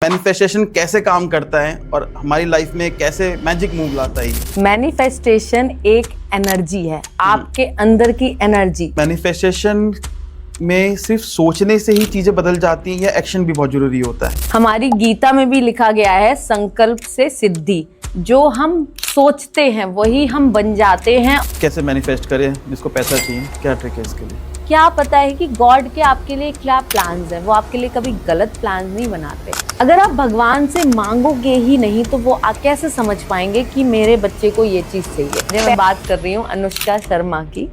Manifestation कैसे काम करता है और हमारी लाइफ में कैसे मैजिक मूव लाता है? मैनिफेस्टेशन एक एनर्जी है, आपके अंदर की एनर्जी। मैनिफेस्टेशन में सिर्फ सोचने से ही चीजें बदल जाती हैं या एक्शन भी बहुत जरूरी होता है? हमारी गीता में भी लिखा गया है, संकल्प से सिद्धि। जो हम सोचते हैं वही हम बन जाते हैं। कैसे मैनिफेस्ट करें? जिसको पैसा चाहिए, क्या ट्रिक है इसके लिए? क्या पता है कि गॉड के आपके लिए क्या प्लान्स हैं? वो आपके लिए कभी गलत प्लान्स नहीं बनाते। अगर आप भगवान से मांगोगे ही नहीं तो वो आप कैसे समझ पाएंगे कि मेरे बच्चे को ये चीज चाहिए? मैं बात कर रही हूँ अनुष्का शर्मा की।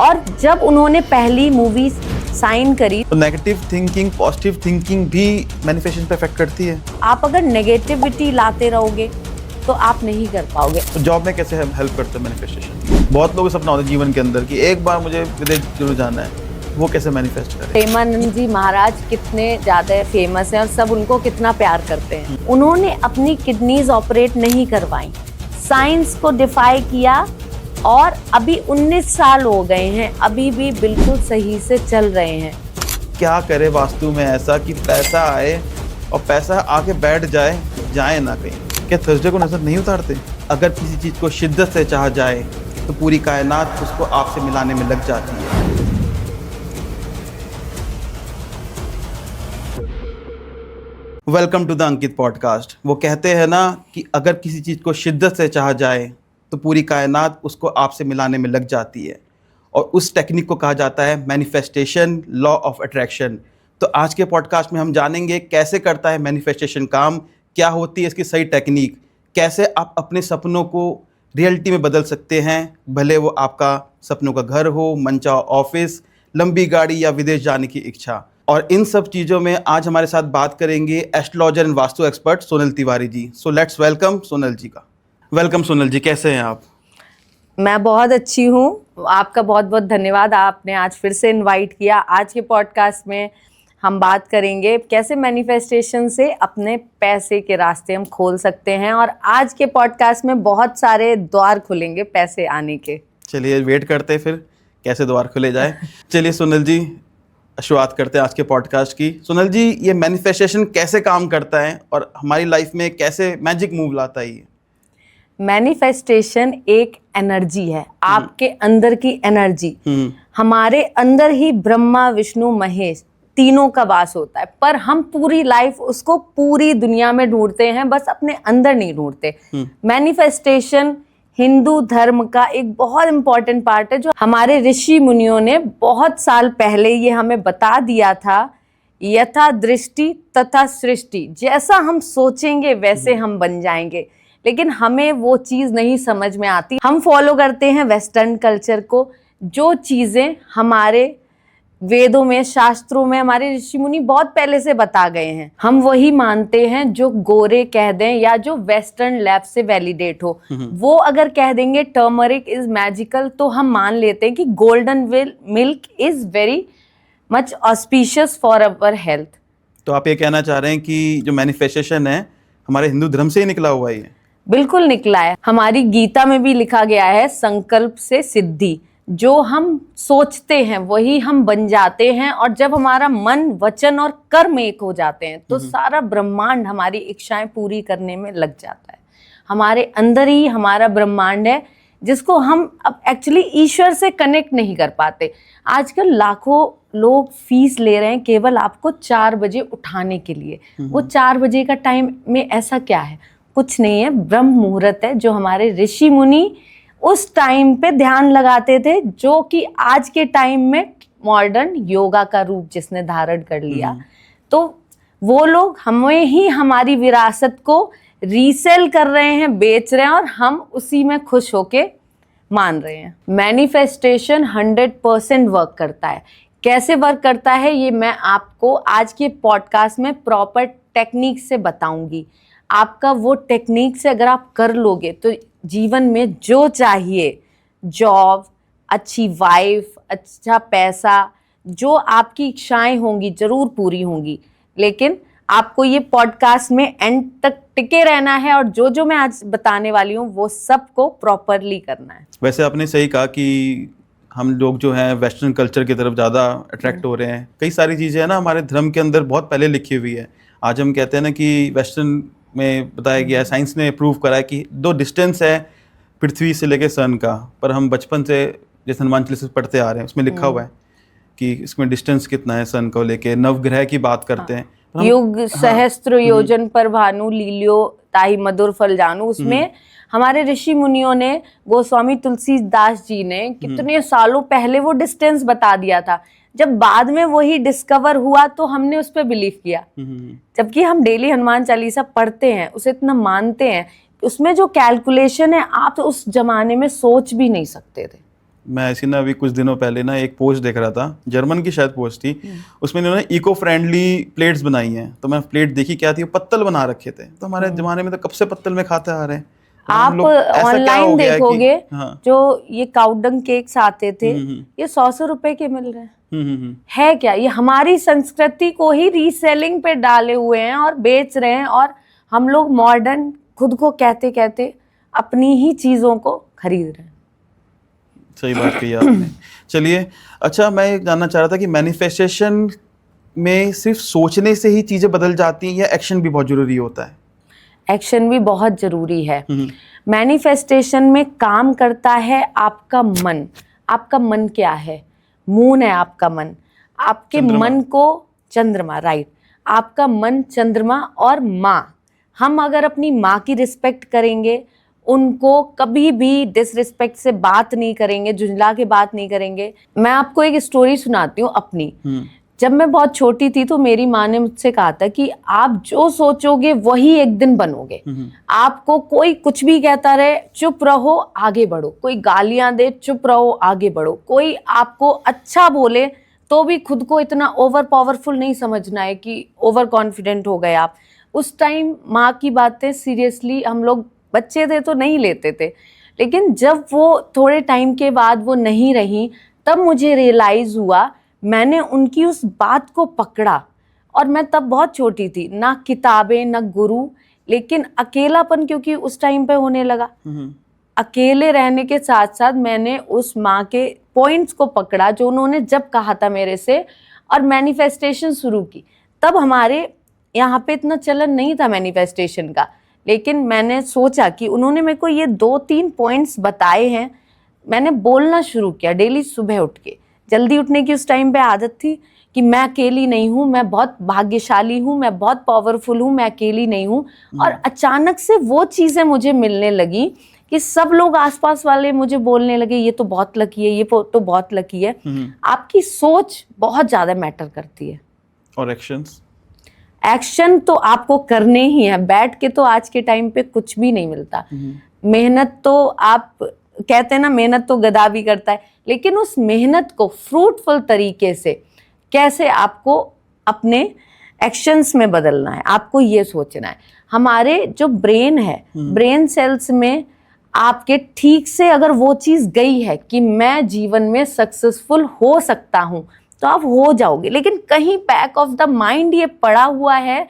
और जब उन्होंने पहली मूवी साइन करी तो नेगेटिव थिंकिंग पॉजिटिव थिंकिंग भी मैनिफेस्टेशन पे इफेक्ट करती है। आप अगर नेगेटिविटी लाते रहोगे तो आप नहीं कर पाओगे। तो जॉब में कैसे हेल्प करते हैं मैनिफेस्टेशन? बहुत लोगों का सपना होता है जीवन के अंदर कि एक बार मुझे विदेश जरूर जाना है, वो कैसे मैनिफेस्ट करें? प्रेमानंद जी महाराज कितने ज्यादा फेमस हैं और सब उनको कितना प्यार करते हैं। उन्होंने अपनी किडनीज ऑपरेट नहीं करवाई, साइंस को डिफाई किया और अभी 19 साल हो गए हैं, अभी भी बिल्कुल सही से चल रहे हैं। क्या करे वास्तु में ऐसा कि पैसा आए और पैसा आके बैठ जाए, जाए ना कहीं? क्या थर्सडे को नजर नहीं उतारते? अगर किसी चीज को शिद्दत से चाहा जाए तो पूरी कायनात उसको आपसे मिलाने में लग जाती है। Welcome to the Ankit podcast. वो कहते हैं ना कि अगर किसी चीज को शिद्दत से चाहा जाए तो पूरी कायनात उसको आपसे मिलाने में लग जाती है, और उस टेक्निक को कहा जाता है मैनिफेस्टेशन, लॉ ऑफ अट्रैक्शन। तो आज के पॉडकास्ट में हम जानेंगे कैसे करता है मैनिफेस्टेशन काम, क्या होती है इसकी सही टेक्निक, कैसे आप अपने सपनों को रियलिटी में बदल सकते हैं, भले वो आपका सपनों का घर हो, मनचाहा ऑफिस, लंबी गाड़ी या विदेश जाने की इच्छा। और इन सब चीज़ों में आज हमारे साथ बात करेंगे astrologer and vastu expert Sonal Tiwari ji. So let's welcome Sonal ji का। वेलकम सोनल जी, कैसे हैं आप? मैं बहुत अच्छी हूँ, आपका बहुत बहुत धन्यवाद, आपने आज फिर से इनवाइट किया। आज के पॉडकास्ट में हम बात करेंगे कैसे मैनिफेस्टेशन से अपने पैसे के रास्ते हम खोल सकते हैं, और आज के पॉडकास्ट में बहुत सारे द्वार खुलेंगे पैसे आने के। चलिए वेट करते हैं फिर कैसे द्वार खुले जाए। चलिए सोनल जी, शुरुआत करते हैं आज के पॉडकास्ट की। सोनल जी, ये मैनिफेस्टेशन कैसे काम करता है और हमारी लाइफ में कैसे मैजिक मूव लाता है? ये मैनिफेस्टेशन एक एनर्जी है, आपके अंदर की एनर्जी। हमारे अंदर ही ब्रह्मा विष्णु महेश तीनों का वास होता है, पर हम पूरी लाइफ उसको पूरी दुनिया में ढूंढते हैं, बस अपने अंदर नहीं ढूंढते। मैनिफेस्टेशन हिंदू धर्म का एक बहुत इंपॉर्टेंट पार्ट है, जो हमारे ऋषि मुनियों ने बहुत साल पहले ये हमें बता दिया था। यथा दृष्टि तथा सृष्टि, जैसा हम सोचेंगे वैसे हम बन जाएंगे। लेकिन हमें वो चीज़ नहीं समझ में आती। हम फॉलो करते हैं वेस्टर्न कल्चर को, जो चीज़ें हमारे वेदों में, शास्त्रों में हमारे ऋषि मुनि बहुत पहले से बता गए हैं, हम वही मानते हैं। जो गोरे कह दें या जो वेस्टर्न लैब से वैलिडेट हो, वो अगर कह देंगे टर्मरिक इज मैजिकल, तो हम मान लेते हैं कि golden milk is very much auspicious for our health. तो आप ये कहना चाह रहे हैं कि जो मैनिफेस्टेशन है हमारे हिंदू धर्म से ही निकला हुआ है? बिल्कुल निकला है। हमारी गीता में भी लिखा गया है, संकल्प से सिद्धि। जो हम सोचते हैं वही हम बन जाते हैं, और जब हमारा मन, वचन और कर्म एक हो जाते हैं तो सारा ब्रह्मांड हमारी इच्छाएं पूरी करने में लग जाता है। हमारे अंदर ही हमारा ब्रह्मांड है, जिसको हम अब एक्चुअली ईश्वर से कनेक्ट नहीं कर पाते। आजकल लाखों लोग फीस ले रहे हैं केवल आपको 4 बजे उठाने के लिए। वो 4 बजे का टाइम में ऐसा क्या है? कुछ नहीं है, ब्रह्म मुहूर्त है, जो हमारे ऋषि मुनि उस टाइम पे ध्यान लगाते थे, जो कि आज के टाइम में मॉडर्न योगा का रूप जिसने धारण कर लिया। तो वो लोग हमें ही हमारी विरासत को रीसेल कर रहे हैं, बेच रहे हैं, और हम उसी में खुश होके मान रहे हैं। मैनिफेस्टेशन 100% वर्क करता है। कैसे वर्क करता है ये मैं आपको आज के पॉडकास्ट में प्रॉपर टेक्निक से बताऊंगी। आपका वो टेक्निक से अगर आप कर लोगे तो जीवन में जो चाहिए, जॉब, अच्छी वाइफ, अच्छा पैसा, जो आपकी इच्छाएं होंगी जरूर पूरी होंगी। लेकिन आपको ये पॉडकास्ट में एंड तक टिके रहना है, और जो जो मैं आज बताने वाली हूँ वो सबको प्रॉपरली करना है। वैसे आपने सही कहा कि हम लोग जो हैं वेस्टर्न कल्चर की तरफ ज़्यादा अट्रैक्ट हो रहे हैं। कई सारी चीज़ें हैं ना हमारे धर्म के अंदर बहुत पहले लिखी हुई है। आज हम कहते हैं ना कि वेस्टर्न में बताया गया है, साइंस ने प्रूव करा है कि दो डिस्टेंस है पृथ्वी से लेके सन का, पर हम बचपन से जैसे हनुमान चालीसा पढ़ते आ रहे हैं उसमें लिखा हुआ है कि इसमें डिस्टेंस कितना है सन को लेके, नवग्रह की बात करते हैं। पर हम- युग सहस्त्र योजन पर भानु लील्यो ताहि मधुर फल जानू, उसमें हमारे ऋषि मुनियों ने, गोस्वामी तुलसीदास जी ने कितने सालों पहले वो डिस्टेंस बता दिया था। जब बाद में वही डिस्कवर हुआ तो हमने उस पर बिलीव किया, जबकि हम डेली हनुमान चालीसा पढ़ते हैं, उसे इतना मानते हैं, उसमें जो कैलकुलेशन है आप उस जमाने में सोच भी नहीं सकते थे। मैं ऐसी ना अभी कुछ दिनों पहले ना एक पोस्ट देख रहा था, जर्मन की शायद पोस्ट थी, उसमें इन्होंने इको फ्रेंडली प्लेट्स बनाई हैं। तो मैं प्लेट देखी, क्या थी, वो पत्तल बना रखे थे। तो हमारे जमाने में तो कब से पत्तल में खाते आ रहे हैं। तो हम आप लोग ऐसा क्या ऑनलाइन हो गया है कि- देखोगे हाँ। जो ये काउडंग केक्स आते थे, ये 100 रुपए के मिल रहे हैं। है क्या, ये हमारी संस्कृति को ही रीसेलिंग पे डाले हुए हैं और बेच रहे हैं, और हम लोग मॉडर्न खुद को कहते कहते अपनी ही चीजों को खरीद रहे हैं। सही बात कही आपने। चलिए, अच्छा मैं ये जानना चाह रहा था कि मैनिफेस्टेशन में सिर्फ सोचने से ही चीजें बदल जाती हैं या एक्शन भी बहुत जरूरी होता है? एक्शन भी बहुत जरूरी है। मैनिफेस्टेशन में काम करता है आपका मन। आपका मन क्या है? मून है आपका मन। आपके मन को चंद्रमा, राइट, आपका मन चंद्रमा और माँ। हम अगर अपनी माँ की रिस्पेक्ट करेंगे, उनको कभी भी डिसरिस्पेक्ट से बात नहीं करेंगे, झुंझला के बात नहीं करेंगे। मैं आपको एक स्टोरी सुनाती हूँ अपनी। जब मैं बहुत छोटी थी तो मेरी माँ ने मुझसे कहा था कि आप जो सोचोगे वही एक दिन बनोगे। आपको कोई कुछ भी कहता रहे, चुप रहो, आगे बढ़ो। कोई गालियां दे, चुप रहो, आगे बढ़ो। कोई आपको अच्छा बोले तो भी खुद को इतना ओवर पावरफुल नहीं समझना है कि ओवर कॉन्फिडेंट हो गए आप। उस टाइम माँ की बातें सीरियसली हम लोग बच्चे थे तो नहीं लेते थे, लेकिन जब वो थोड़े टाइम के बाद वो नहीं रही, तब मुझे रियलाइज हुआ, मैंने उनकी उस बात को पकड़ा। और मैं तब बहुत छोटी थी, ना किताबें ना गुरु, लेकिन अकेलापन क्योंकि उस टाइम पे होने लगा। अकेले रहने के साथ साथ मैंने उस माँ के पॉइंट्स को पकड़ा जो उन्होंने जब कहा था मेरे से, और मैनिफेस्टेशन शुरू की। तब हमारे यहाँ पे इतना चलन नहीं था मैनिफेस्टेशन का, लेकिन मैंने सोचा कि उन्होंने मेरे को ये 2-3 पॉइंट्स बताए हैं। मैंने बोलना शुरू किया डेली सुबह उठ के। जल्दी उठने की उस टाइम पे आदत थी कि मैं अकेली नहीं हूँ, मैं बहुत भाग्यशाली हूँ, मैं बहुत पावरफुल हूँ, मैं अकेली नहीं हूँ। और अचानक से वो चीज़ें मुझे मिलने लगी कि सब लोग आसपास वाले मुझे बोलने लगे, ये तो बहुत लकी है, ये तो बहुत लकी है। आपकी सोच बहुत ज़्यादा मैटर करती है। और एक्शंस? एक्शन तो आपको करने ही है। बैठ के तो आज के टाइम पे कुछ भी नहीं मिलता। मेहनत तो आप कहते हैं ना, मेहनत तो गधा भी करता है, लेकिन उस मेहनत को फ्रूटफुल तरीके से कैसे आपको अपने एक्शंस में बदलना है, आपको ये सोचना है। हमारे जो ब्रेन है, ब्रेन सेल्स में आपके ठीक से अगर वो चीज़ गई है कि मैं जीवन में सक्सेसफुल हो सकता हूँ, तो आप हो जाओगे। लेकिन कहीं बैक ऑफ द माइंड ये पड़ा हुआ है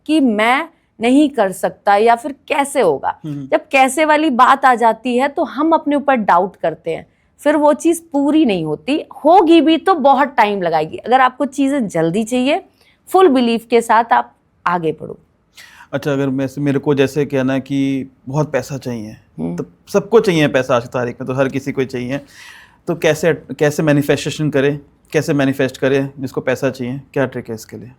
कि मैं नहीं कर सकता, या फिर कैसे होगा। जब कैसे वाली बात आ जाती है तो हम अपने ऊपर डाउट करते हैं, फिर वो चीज़ पूरी नहीं होती। होगी भी तो बहुत टाइम लगाएगी। अगर आपको चीज़ें जल्दी चाहिए, फुल बिलीफ के साथ आप आगे बढ़ो। अच्छा, अगर मेरे को जैसे कहना है कि बहुत पैसा चाहिए, तो सबको चाहिए पैसा आज की तारीख में, तो हर किसी को चाहिए, तो कैसे मैनिफेस्टेशन करें, कैसे मैनिफेस्ट करें जिसको पैसा चाहिए? क्या ट्रिक है इसके लिए?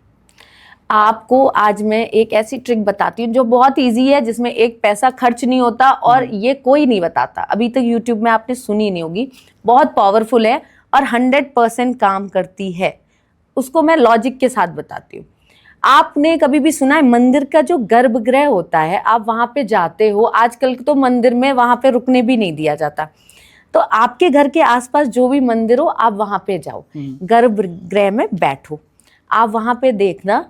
आपको आज मैं एक ऐसी ट्रिक बताती हूँ जो बहुत इजी है, जिसमें एक पैसा खर्च नहीं होता, और ये कोई नहीं बताता। अभी तक यूट्यूब में आपने सुनी नहीं होगी। बहुत पावरफुल है और 100% काम करती है। उसको मैं लॉजिक के साथ बताती हूँ। आपने कभी भी सुना है मंदिर का जो गर्भगृह होता है, आप वहाँ पे जाते हो, आजकल तो मंदिर में वहाँ पे रुकने भी नहीं दिया जाता, तो आपके घर के आसपास जो भी मंदिर हो आप वहाँ पे जाओ, गर्भगृह में बैठो। आप वहाँ पे देखना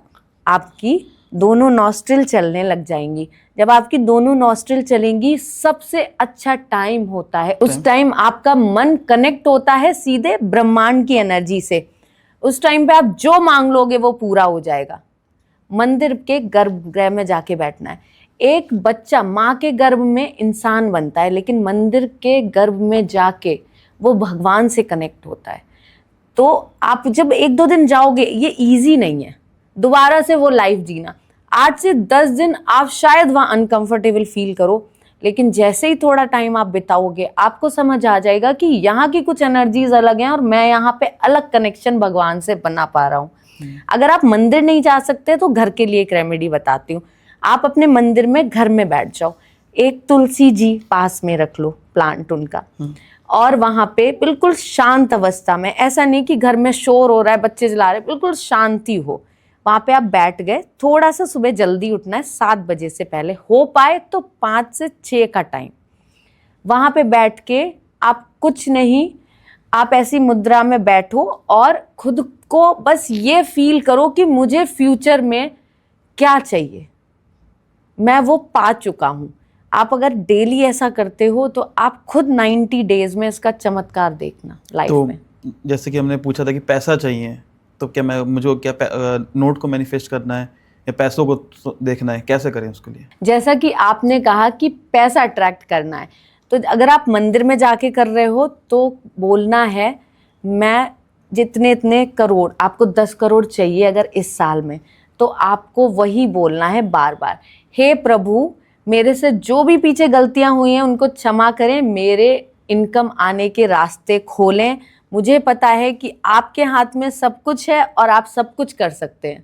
आपकी दोनों नॉस्ट्रिल चलने लग जाएंगी। जब आपकी दोनों नॉस्ट्रिल चलेंगी, सबसे अच्छा टाइम होता है। उस टाइम आपका मन कनेक्ट होता है सीधे ब्रह्मांड की एनर्जी से। उस टाइम पे आप जो मांग लोगे वो पूरा हो जाएगा। मंदिर के गर्भगृह में जाके बैठना है। एक बच्चा माँ के गर्भ में इंसान बनता है, लेकिन मंदिर के गर्भ में जाके वो भगवान से कनेक्ट होता है। तो आप जब 1-2 दिन जाओगे, ये इजी नहीं है दोबारा से वो लाइफ जीना। 8 से 10 दिन आप शायद वहाँ अनकंफर्टेबल फील करो, लेकिन जैसे ही थोड़ा टाइम आप बिताओगे आपको समझ आ जाएगा कि यहाँ की कुछ एनर्जीज अलग हैं और मैं यहाँ पे अलग कनेक्शन भगवान से बना पा रहा हूँ। अगर आप मंदिर नहीं जा सकते तो घर के लिए एक रेमेडी बताती हूँ। आप अपने मंदिर में घर में बैठ जाओ, एक तुलसी जी पास में रख लो, प्लांट उनका, और वहां पे बिल्कुल शांत अवस्था में, ऐसा नहीं कि घर में शोर हो रहा है, बच्चे चला रहे, बिल्कुल शांति हो, वहां पे आप बैठ गए। थोड़ा सा सुबह जल्दी उठना है, 7 बजे से पहले, हो पाए तो 5 से 6 का टाइम। वहां पे बैठ के आप कुछ नहीं, आप ऐसी मुद्रा में बैठो और खुद को बस ये फील करो कि मुझे फ्यूचर में क्या चाहिए, मैं वो पा चुका हूं। आप अगर डेली ऐसा करते हो तो आप खुद 90 डेज में इसका चमत्कार देखना लाइफ तो में। जैसे कि हमने पूछा था कि पैसा चाहिए, तो क्या मुझे नोट को मैनिफेस्ट करना है या पैसों को देखना है, कैसे करें उसके लिए? जैसा कि आपने कहा कि पैसा अट्रैक्ट करना है, तो अगर आप मंदिर में जाके कर रहे हो तो बोलना है मैं जितने इतने करोड़, आपको 10 करोड़ चाहिए अगर इस साल में, तो आपको वही बोलना है बार बार, हे प्रभु मेरे से जो भी पीछे गलतियां हुई हैं उनको क्षमा करें, मेरे इनकम आने के रास्ते खोलें। मुझे पता है कि आपके हाथ में सब कुछ है और आप सब कुछ कर सकते हैं।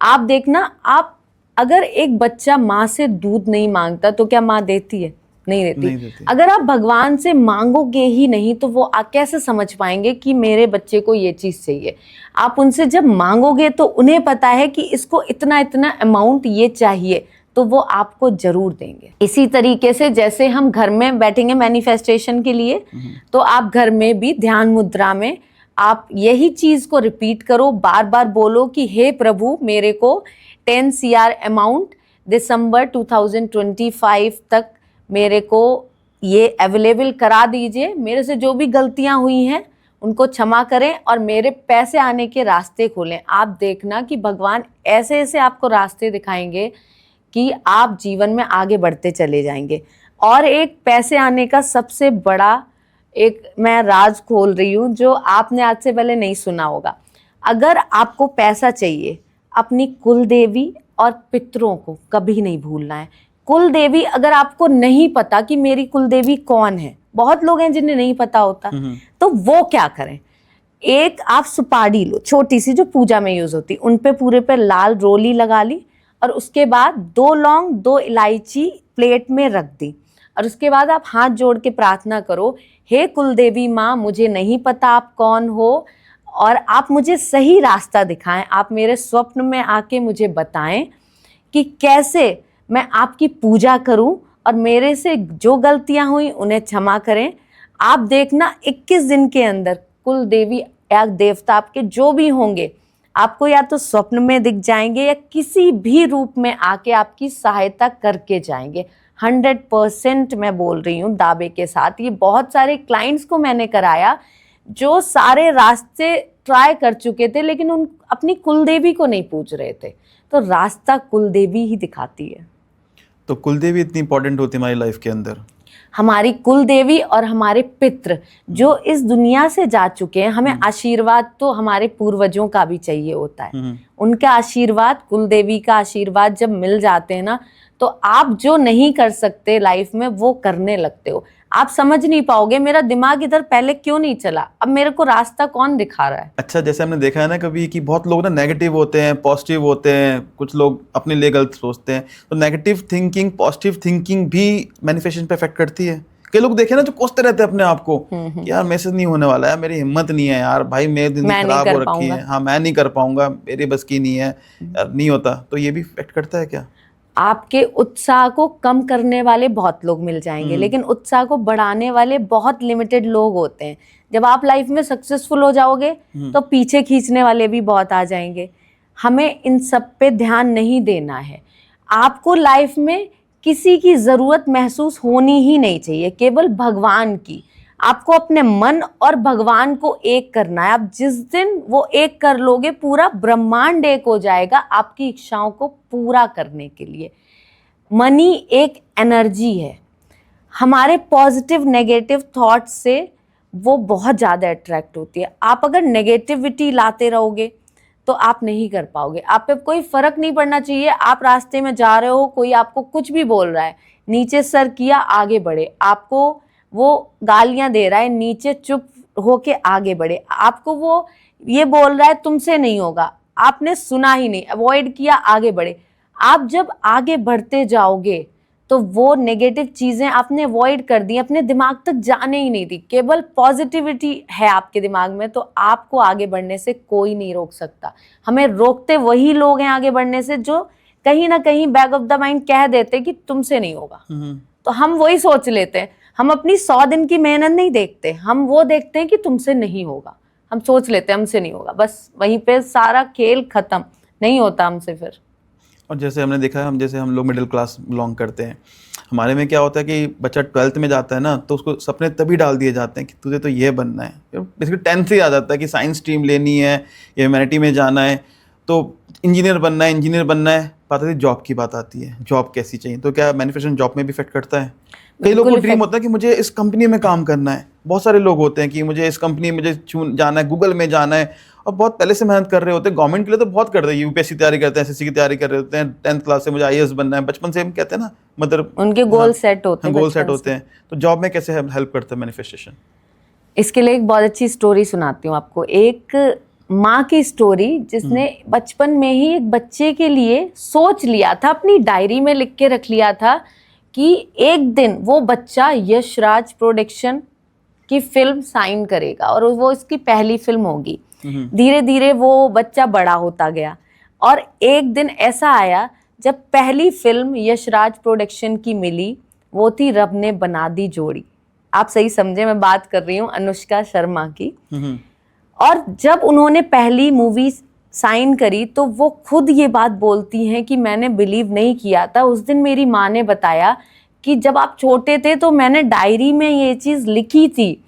आप देखना, आप अगर एक बच्चा माँ से दूध नहीं मांगता तो क्या माँ देती है? नहीं देती। अगर आप भगवान से मांगोगे ही नहीं तो वो कैसे समझ पाएंगे कि मेरे बच्चे को ये चीज चाहिए? आप उनसे जब मांगोगे तो उन्हें पता है कि इसको इतना इतना अमाउंट ये चाहिए, तो वो आपको जरूर देंगे। इसी तरीके से जैसे हम घर में बैठेंगे मैनिफेस्टेशन के लिए, तो आप घर में भी ध्यान मुद्रा में आप यही चीज को रिपीट करो, बार बार बोलो कि हे प्रभु मेरे को 10 CR अमाउंट दिसंबर 2025 तक मेरे को ये अवेलेबल करा दीजिए, मेरे से जो भी गलतियां हुई हैं उनको क्षमा करें और मेरे पैसे आने के रास्ते खोलें। आप देखना कि भगवान ऐसे ऐसे आपको रास्ते दिखाएंगे कि आप जीवन में आगे बढ़ते चले जाएंगे। और एक पैसे आने का सबसे बड़ा एक मैं राज खोल रही हूँ जो आपने आज से पहले नहीं सुना होगा। अगर आपको पैसा चाहिए, अपनी कुल देवी और पितरों को कभी नहीं भूलना है। कुल देवी, अगर आपको नहीं पता कि मेरी कुल देवी कौन है, बहुत लोग हैं जिन्हें नहीं पता होता, तो वो क्या करें, एक आप सुपारी लो छोटी सी जो पूजा में यूज होती, उन पे पूरे पे लाल रोली लगा ली और उसके बाद 2 लौंग 2 इलायची प्लेट में रख दी और उसके बाद आप हाथ जोड़ के प्रार्थना करो, हे कुलदेवी माँ मुझे नहीं पता आप कौन हो और आप मुझे सही रास्ता दिखाएं, आप मेरे स्वप्न में आके मुझे बताएं कि कैसे मैं आपकी पूजा करूं और मेरे से जो गलतियां हुई उन्हें क्षमा करें। आप देखना 21 दिन के अंदर कुल देवी या देवता आपके जो भी होंगे आपको या तो स्वप्न में दिख जाएंगे या किसी भी रूप में आके आपकी सहायता करके जाएंगे। 100% मैं बोल रही हूँ दावे के साथ। ये बहुत सारे क्लाइंट्स को मैंने कराया जो सारे रास्ते ट्राई कर चुके थे लेकिन उन अपनी कुलदेवी को नहीं पूछ रहे थे, तो रास्ता कुलदेवी ही दिखाती है। तो कुलदेवी इतनी इंपॉर्टेंट होती है हमारी लाइफ के अंदर? हमारी कुल देवी और हमारे पितृ जो इस दुनिया से जा चुके हैं, हमें आशीर्वाद तो हमारे पूर्वजों का भी चाहिए होता है। उनका आशीर्वाद, कुल देवी का आशीर्वाद जब मिल जाते हैं ना, तो आप जो नहीं कर सकते लाइफ में वो करने लगते हो। आप समझ नहीं पाओगे मेरा दिमाग इधर पहले क्यों नहीं चला, अब मेरे को रास्ता कौन दिखा रहा है। अच्छा, जैसे हमने देखा है ना कभी कि बहुत लोग ना नेगेटिव होते हैं, पॉजिटिव होते हैं, कुछ लोग अपने लिए गलत सोचते हैं, तो नेगेटिव थिंकिंग पॉजिटिव थिंकिंग भी मैनिफेस्टेशन पे इफेक्ट करती है। कई लोग देखे ना जो कोसते रहते हैं अपने आप को कि यार मेरे से नहीं होने वाला है, मेरी हिम्मत नहीं है यार, भाई मेरी जिंदगी खराब हो रखी है, हाँ मैं नहीं कर पाऊंगा, मेरी बस की नहीं है यार, नहीं होता। तो ये भी इफेक्ट करता है क्या? आपके उत्साह को कम करने वाले बहुत लोग मिल जाएंगे लेकिन उत्साह को बढ़ाने वाले बहुत लिमिटेड लोग होते हैं। जब आप लाइफ में सक्सेसफुल हो जाओगे तो पीछे खींचने वाले भी बहुत आ जाएंगे। हमें इन सब पे ध्यान नहीं देना है। आपको लाइफ में किसी की जरूरत महसूस होनी ही नहीं चाहिए, केवल भगवान की। आपको अपने मन और भगवान को एक करना है। आप जिस दिन वो एक कर लोगे पूरा ब्रह्मांड एक हो जाएगा आपकी इच्छाओं को पूरा करने के लिए। मनी एक एनर्जी है, हमारे पॉजिटिव नेगेटिव थॉट्स से वो बहुत ज़्यादा अट्रैक्ट होती है। आप अगर नेगेटिविटी लाते रहोगे तो तो आप नहीं कर पाओगे। आप पे कोई फर्क नहीं पड़ना चाहिए, आप रास्ते में जा रहे हो, कोई आपको कुछ भी बोल रहा है, नीचे सर किया आगे बढ़े। आपको वो गालियां दे रहा है, नीचे चुप होके आगे बढ़े। आपको वो ये बोल रहा है तुमसे नहीं होगा, आपने सुना ही नहीं, अवॉइड किया, आगे बढ़े। आप जब आगे बढ़ते जाओगे तो वो नेगेटिव चीजें आपने अवॉइड कर दी, अपने दिमाग तक जाने ही नहीं दी, केवल पॉजिटिविटी है आपके दिमाग में, तो आपको आगे बढ़ने से कोई नहीं रोक सकता। हमें रोकते वही लोग हैं आगे बढ़ने से जो कहीं ना कहीं बैक ऑफ द माइंड कह देते कि तुमसे नहीं होगा, तो हम वही सोच लेते हैं। हम अपनी 100 दिन की मेहनत नहीं देखते, हम वो देखते हैं कि तुमसे नहीं होगा, हम सोच लेते हैं हमसे नहीं होगा, बस वहीं पे सारा खेल खत्म, नहीं होता हमसे फिर। और जैसे हमने देखा है, हम लोग मिडिल क्लास बिलोंग करते हैं, हमारे में क्या होता है कि बच्चा 12th में जाता है ना, तो उसको सपने तभी डाल दिए जाते हैं कि तुझे तो ये बनना है। बेसिकली 10th से आ जाता है कि साइंस स्ट्रीम लेनी है या ह्यूमैनिटी में जाना है, तो इंजीनियर बनना है। बात आती है जॉब की, बात आती है जॉब कैसी चाहिए, तो क्या मैनिफेस्टेशन जॉब में भी इफेक्ट करता है? कई लोगों को ड्रीम होता है कि मुझे इस कंपनी में काम करना है, बहुत सारे लोग होते हैं कि मुझे इस कंपनी में जाना है, गूगल में जाना है, और बहुत पहले से मेहनत कर रहे होते हैं। गवर्नमेंट के लिए तो बहुत करते हैं, यूपीएससी तैयारी करते हैं, एसएससी की तैयारी कर रहे होते हैं, 10th क्लास से मुझे आईएएस बनना है, बचपन से हम कहते हैं ना, मतलब उनके गोल सेट होते हैं, गोल सेट होते हैं। तो जॉब में कैसे हेल्प करता है मैनिफेस्टेशन? इसके लिए एक बहुत अच्छी स्टोरी सुनाती हूँ आपको। एक माँ की स्टोरी जिसने बचपन में ही एक बच्चे के लिए सोच लिया था, अपनी डायरी में लिख के रख लिया था कि एक दिन वो बच्चा यशराज प्रोडक्शन की फिल्म साइन करेगा और वो इसकी पहली फिल्म होगी। धीरे धीरे वो बच्चा बड़ा होता गया और एक दिन ऐसा आया जब पहली फिल्म यशराज प्रोडक्शन की मिली, वो थी रब ने बना दी जोड़ी। आप सही समझे, मैं बात कर रही हूँ अनुष्का शर्मा की। और जब उन्होंने पहली मूवी साइन करी तो वो खुद ये बात बोलती हैं कि मैंने बिलीव नहीं किया था। उस दिन मेरी माँ ने बताया कि जब आप छोटे थे तो मैंने डायरी में ये चीज़ लिखी थी।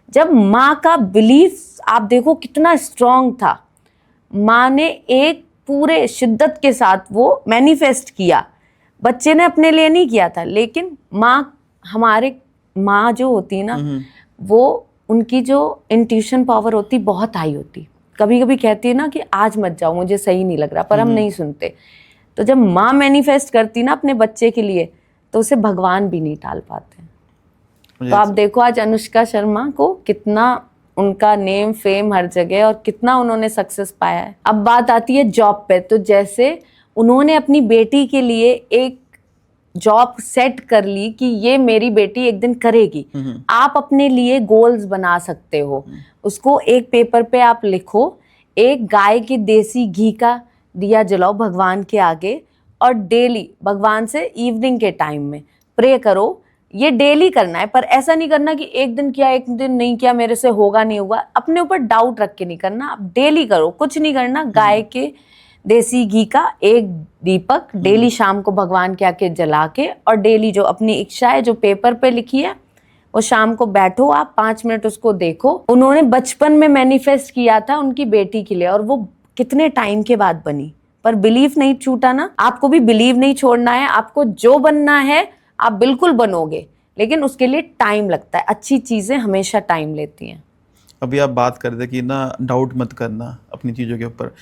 जब माँ का बिलीफ आप देखो कितना स्ट्रॉन्ग था, माँ ने एक पूरे शिद्दत के साथ वो मैनिफेस्ट किया। बच्चे ने अपने लिए नहीं किया था, लेकिन माँ, हमारे माँ जो होती है ना, वो उनकी जो इंट्यूशन पावर होती बहुत हाई होती। कभी कभी कहती है ना कि आज मत जाओ, मुझे सही नहीं लग रहा, पर हम नहीं सुनते। तो जब माँ मैनिफेस्ट करती ना अपने बच्चे के लिए, तो उसे भगवान भी नहीं टाल पाते। तो आप देखो आज अनुष्का शर्मा को कितना उनका नेम फेम हर जगह और कितना उन्होंने सक्सेस पाया है। अब बात आती है जॉब पे, तो जैसे उन्होंने अपनी बेटी के लिए एक जॉब सेट कर ली कि ये मेरी बेटी एक दिन करेगी। आप अपने लिए गोल्स बना सकते हो, उसको एक पेपर पे आप लिखो, एक गाय के देसी घी का दिया जलाओ भगवान के आगे और डेली भगवान से इवनिंग के टाइम में प्रे करो। ये डेली करना है, पर ऐसा नहीं करना कि एक दिन किया एक दिन नहीं किया मेरे से होगा नहीं होगा, अपने ऊपर डाउट रख के नहीं करना। आप डेली करो, कुछ नहीं करना, गाय के देसी घी का एक दीपक डेली शाम को भगवान के आके जला के, और डेली जो अपनी इच्छा है जो पेपर पे लिखी है वो शाम को बैठो आप 5 मिनट उसको देखो। उन्होंने बचपन में मैनिफेस्ट किया था उनकी बेटी के लिए और वो कितने टाइम के बाद बनी, पर बिलीव नहीं छूटा ना। आपको भी बिलीव नहीं छोड़ना है, आपको जो बनना है आप बिल्कुल बनोगे, लेकिन उसके लिए टाइम लगता है। अच्छी चीजें हमेशा टाइम लेती हैं। अभी आप बात कर रहे थे कि ना डाउट मत करना अपनी चीज़ों के ऊपर,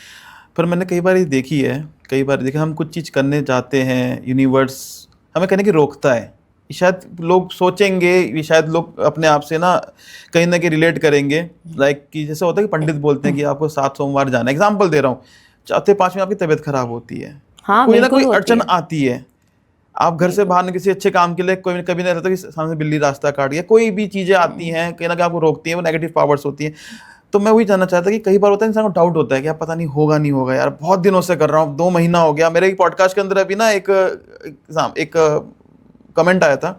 पर मैंने कई बार ये देखी है, हम कुछ चीज़ करने जाते हैं, यूनिवर्स हमें करने की रोकता है। शायद लोग सोचेंगे, शायद लोग अपने आप से ना कहीं रिलेट करेंगे, लाइक कि जैसे होता है कि पंडित बोलते हैं कि आपको 7 सोमवार जाना है, एग्जाम्पल दे रहा हूँ, 4-5 आपकी तबीयत खराब होती है, हाँ, कोई ना कोई अड़चन आती है, आप घर से बाहर किसी अच्छे काम के लिए, कोई कभी नहीं रहता कि सामने बिल्ली रास्ता काट गया, कोई भी चीज़ें आती हैं कहीं ना कहीं आपको रोकती हैं, वो नेगेटिव पावर्स होती हैं। तो मैं वही जानना चाहता कि कई बार होता है इंसान को डाउट होता है कि आप पता नहीं होगा नहीं होगा, यार बहुत दिनों से कर रहा हूँ, 2 महीना हो गया। मेरे एक पॉडकास्ट के अंदर अभी ना एक कमेंट आया था,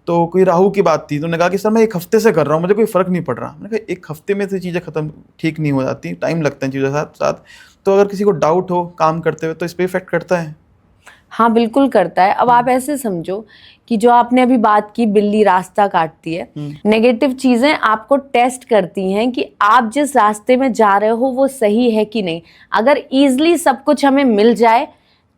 तो कोई राहु की बात थी, तो उन्होंने कहा कि सर मैं 1 हफ्ते से कर रहा हूँ, मुझे कोई फ़र्क नहीं पड़ रहा। मैंने कहा 1 हफ्ते में से चीज़ें खत्म ठीक नहीं हो जाती, टाइम लगता है चीज़ों के साथ साथ। तो अगर किसी को डाउट हो काम करते हुए तो इस पर इफेक्ट करता है? हाँ बिल्कुल करता है। अब आप ऐसे समझो कि जो आपने अभी बात की बिल्ली रास्ता काटती है, नेगेटिव चीजें आपको टेस्ट करती हैं कि आप जिस रास्ते में जा रहे हो वो सही है कि नहीं। अगर इजीली सब कुछ हमें मिल जाए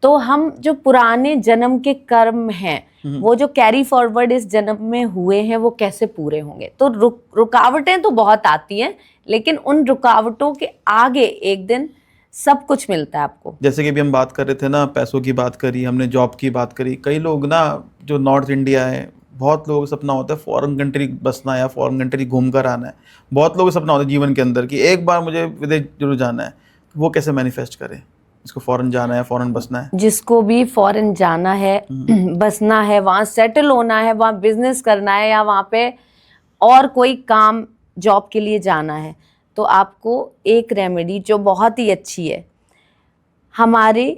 तो हम जो पुराने जन्म के कर्म हैं वो जो कैरी फॉरवर्ड इस जन्म में हुए हैं वो कैसे पूरे होंगे। तो रुकावटें तो बहुत आती हैं, लेकिन उन रुकावटों के आगे एक दिन सब कुछ मिलता है आपको। जैसे कि अभी हम बात कर रहे थे ना, पैसों की बात करी हमने, जॉब की बात करी, कई लोग ना जो नॉर्थ इंडिया है, बहुत लोगों का सपना होता है फॉरेन कंट्री बसना है या फॉरेन कंट्री घूम कर आना है। बहुत लोगों का सपना होता है जीवन के अंदर कि एक बार मुझे विदेश जरूर जाना है। वो कैसे मैनिफेस्ट करें, इसको फॉरेन जाना है, फॉरेन बसना है? जिसको भी फॉरेन जाना है, बसना है, वहाँ सेटल होना है, वहाँ बिजनेस करना है या वहाँ पे और कोई काम जॉब के लिए जाना है, तो आपको एक रेमेडी जो बहुत ही अच्छी है, हमारे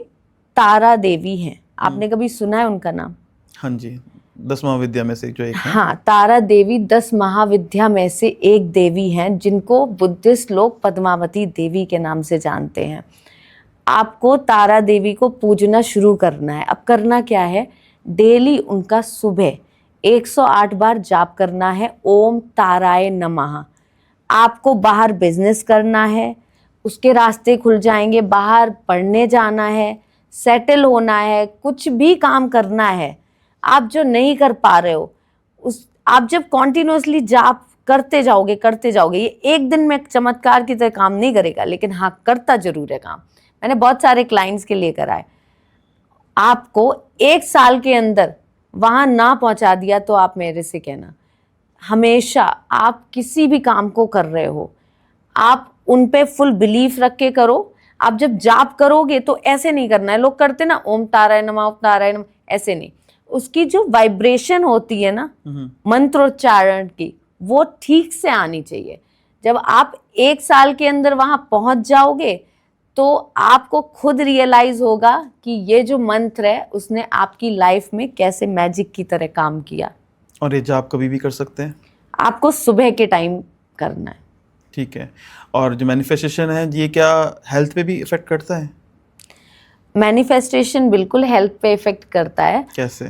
तारा देवी हैं, आपने कभी सुना है उनका नाम? हाँ जी, 10 महाविद्या में से जो एक है। हाँ, तारा देवी 10 महाविद्या में से एक देवी हैं, जिनको बुद्धिस्ट लोग पद्मावती देवी के नाम से जानते हैं। आपको तारा देवी को पूजना शुरू करना है। अब करना क्या है, डेली उनका सुबह 108 बार जाप करना है, ओम ताराय नमः। आपको बाहर बिजनेस करना है, उसके रास्ते खुल जाएंगे, बाहर पढ़ने जाना है, सेटल होना है, कुछ भी काम करना है, आप जो नहीं कर पा रहे हो, आप जब कॉन्टिन्यूसली जाप करते जाओगे, ये एक दिन में चमत्कार की तरह काम नहीं करेगा, लेकिन हाँ करता जरूर है काम। मैंने बहुत सारे क्लाइंट्स के लिए कराए। आपको 1 साल के अंदर वहां ना पहुंचा दिया तो आप मेरे से कहना। हमेशा आप किसी भी काम को कर रहे हो, आप उन पे फुल बिलीफ रख के करो। आप जब जाप करोगे तो ऐसे नहीं करना है, लोग करते ना ओम ताराय नमः, ओम ताराय नमः, ऐसे नहीं। उसकी जो वाइब्रेशन होती है ना मंत्रोच्चारण की, वो ठीक से आनी चाहिए। जब आप 1 साल के अंदर वहां पहुंच जाओगे तो आपको खुद रियलाइज होगा कि ये जो मंत्र है उसने आपकी लाइफ में कैसे मैजिक की तरह काम किया। और ये जाप कभी भी कर सकते हैं? आपको सुबह के टाइम करना है। ठीक है। और जो मैनिफेस्टेशन है, ये क्या हेल्थ पे भी इफेक्ट करता है? मैनिफेस्टेशन बिल्कुल हेल्थ पे इफेक्ट करता है। कैसे?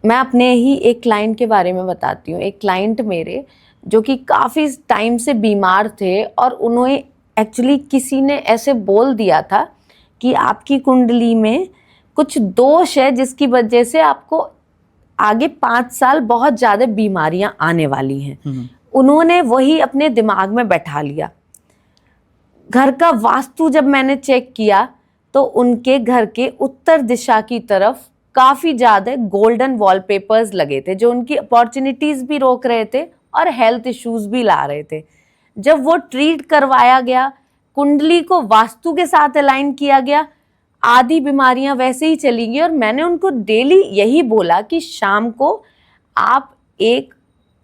मैं अपने ही एक क्लाइंट के बारे में बताती हूँ। एक क्लाइंट मेरे जो कि काफ़ी टाइम से बीमार थे, और उन्हें एक्चुअली किसी ने ऐसे बोल दिया था कि आपकी कुंडली में कुछ दोष है, जिसकी वजह से आपको आगे 5 साल बहुत ज़्यादा बीमारियां आने वाली हैं। उन्होंने वही अपने दिमाग में बैठा लिया। घर का वास्तु जब मैंने चेक किया तो उनके घर के उत्तर दिशा की तरफ काफ़ी ज़्यादा गोल्डन वॉलपेपर्स लगे थे, जो उनकी अपॉर्चुनिटीज़ भी रोक रहे थे और हेल्थ इश्यूज भी ला रहे थे। जब वो ट्रीट करवाया गया, कुंडली को वास्तु के साथ अलाइन किया गया, आधी बीमारियां वैसे ही चली गई। और मैंने उनको डेली यही बोला कि शाम को आप एक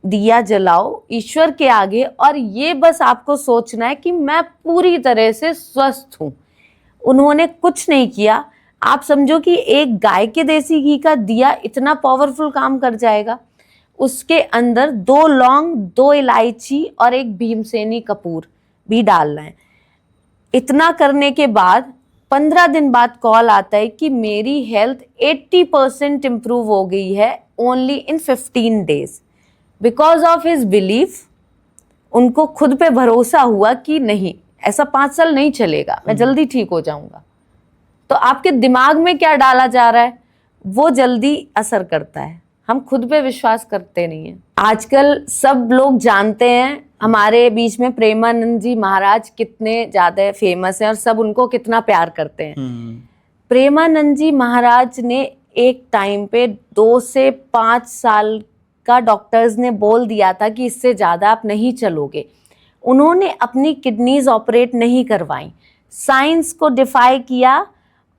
दिया जलाओ ईश्वर के आगे, और ये बस आपको सोचना है कि मैं पूरी तरह से स्वस्थ हूँ। उन्होंने कुछ नहीं किया। आप समझो कि एक गाय के देसी घी का दिया इतना पावरफुल काम कर जाएगा। उसके अंदर 2 लौंग, 2 इलायची और 1 भीमसेनी कपूर भी डालना है। इतना करने के बाद 15 दिन बाद कॉल आता है कि मेरी हेल्थ 80% इम्प्रूव हो गई है only in 15 days. Because of his belief, उनको खुद पे भरोसा हुआ कि नहीं, ऐसा 5 साल नहीं चलेगा, मैं जल्दी ठीक हो जाऊंगा। तो आपके दिमाग में क्या डाला जा रहा है वो जल्दी असर करता है। हम खुद पे विश्वास करते नहीं हैं। आजकल सब लोग जानते हैं हमारे बीच में प्रेमानंद जी महाराज कितने ज्यादा फेमस हैं और सब उनको कितना प्यार करते हैं। प्रेमानंद जी महाराज ने एक टाइम पे 2 से 5 साल का डॉक्टर्स ने बोल दिया था कि इससे ज़्यादा आप नहीं चलोगे। उन्होंने अपनी किडनीज ऑपरेट नहीं करवाई, साइंस को डिफाई किया,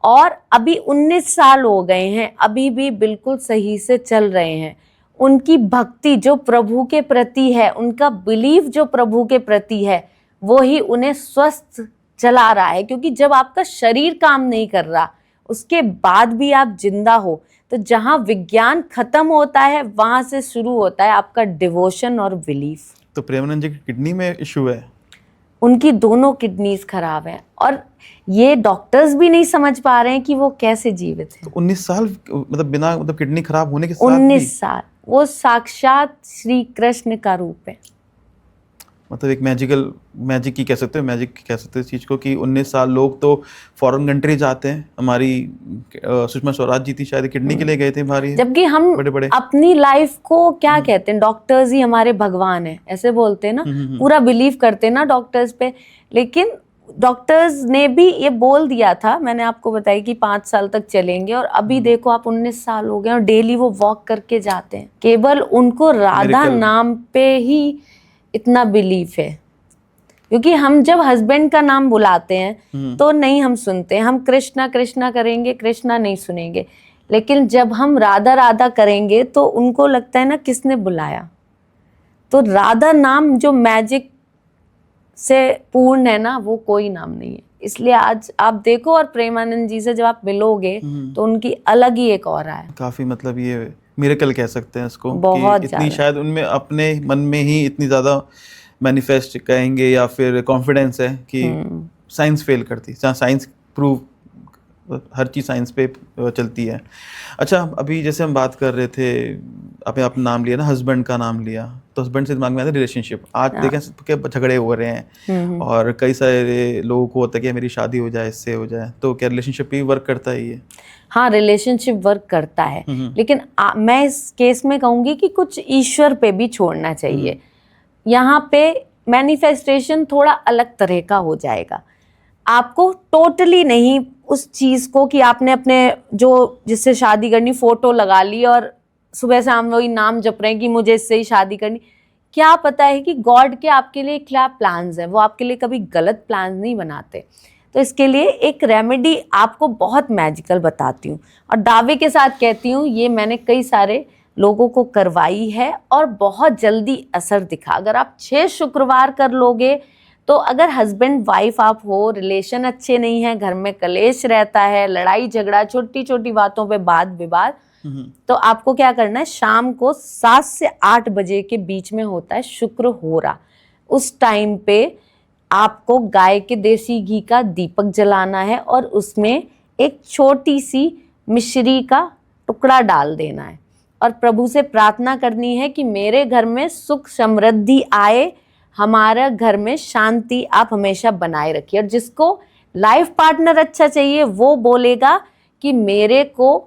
और अभी 19 साल हो गए हैं, अभी भी बिल्कुल सही से चल रहे हैं। उनकी भक्ति जो प्रभु के प्रति है, उनका बिलीफ जो प्रभु के प्रति है, वो ही उन्हें स्वस्थ चला रहा है। क्योंकि जब आपका शरीर काम नहीं कर रहा, उसके बाद भी आप जिंदा हो, तो जहाँ विज्ञान खत्म होता है वहां से शुरू होता है आपका डिवोशन और बिलीफ। तो प्रेमानंद जी की किडनी में इशू है? उनकी दोनों किडनीज खराब हैं, और ये डॉक्टर्स भी नहीं समझ पा रहे हैं कि वो कैसे जीवित हैं। तो 19 साल मतलब बिना किडनी खराब होने के साथ 19 साल वो साक्षात श्री कृष्ण का रूप है। मतलब एक मैजिक की कह सकते हो, मैजिक कह सकते हो इस चीज़ को कि 19 साल लोग तो फॉरेन कंट्री जाते हैं। हमारी सुषमा स्वराज जी थी शायद, किडनी के लिए गए थे बाहर, जबकि हम बड़े अपनी लाइफ को क्या कहते हैं, डॉक्टर्स ही हमारे भगवान हैं ऐसे बोलते हैं ना, पूरा बिलीव करते हैं ना डॉक्टर्स पे। लेकिन डॉक्टर्स ने भी ये बोल दिया था, मैंने आपको बताया कि 5 साल तक चलेंगे, और अभी देखो आप 19 साल हो गए और डेली वो वॉक करके जाते हैं। केवल उनको राधा Miracle. नाम पे ही इतना बिलीफ है, क्योंकि हम जब हस्बैंड का नाम बुलाते हैं तो नहीं हम सुनते, हम कृष्णा कृष्णा करेंगे, कृष्णा नहीं सुनेंगे। लेकिन जब हम राधा राधा करेंगे तो उनको लगता है ना किसने बुलाया। तो राधा नाम जो मैजिक से पूर्ण है ना, वो कोई नाम नहीं है। इसलिए आज आप देखो, और प्रेमानंद जी से जब आप मिलोगे तो उनकी अलग ही एक ऑरा है। काफी मतलब ये मिरेकल कह सकते हैं इसको, बहुत कि इतनी ज्यादा। शायद उनमें अपने मन में ही इतनी ज्यादा मैनिफेस्ट कहेंगे या फिर कॉन्फिडेंस है कि साइंस फेल करती, जहाँ साइंस प्रूव, हर चीज़ साइंस पे चलती है। अच्छा, अभी जैसे हम बात कर रहे थे, आपने अपना नाम लिया ना, हस्बैंड का नाम लिया, तो हस्बैंड से दिमाग में आता है रिलेशनशिप। आज देखें सबके झगड़े हो रहे हैं और कई सारे लोगों को होता है कि मेरी शादी हो जाए, इससे हो जाए, तो क्या रिलेशनशिप भी वर्क करता है ये? हाँ, रिलेशनशिप वर्क करता है, लेकिन मैं इस केस में कहूँगी कि कुछ ईश्वर पे भी छोड़ना चाहिए। यहाँ पे मैनिफेस्टेशन थोड़ा अलग तरह का हो जाएगा। आपको टोटली नहीं उस चीज को कि आपने अपने जो जिससे शादी करनी फोटो लगा ली और सुबह शाम वही नाम जप रहे हैं कि मुझे इससे ही शादी करनी। क्या पता है कि गॉड के आपके लिए क्या प्लान्स हैं, वो आपके लिए कभी गलत प्लान नहीं बनाते। तो इसके लिए एक रेमेडी आपको बहुत मैजिकल बताती हूँ और दावे के साथ कहती हूँ, ये मैंने कई सारे लोगों को करवाई है और बहुत जल्दी असर दिखा। अगर आप 6 शुक्रवार कर लोगे, तो अगर हस्बैंड वाइफ आप हो, रिलेशन अच्छे नहीं है, घर में कलेश रहता है, लड़ाई झगड़ा, छोटी छोटी बातों पे वाद विवाद, तो आपको क्या करना है, शाम को 7 से 8 बजे के बीच में होता है शुक्र होरा। उस टाइम पे आपको गाय के देसी घी का दीपक जलाना है और उसमें एक छोटी सी मिश्री का टुकड़ा डाल देना है और प्रभु से प्रार्थना करनी है कि मेरे घर में सुख समृद्धि आए, हमारा घर में शांति आप हमेशा बनाए रखिए। और जिसको लाइफ पार्टनर अच्छा चाहिए वो बोलेगा कि मेरे को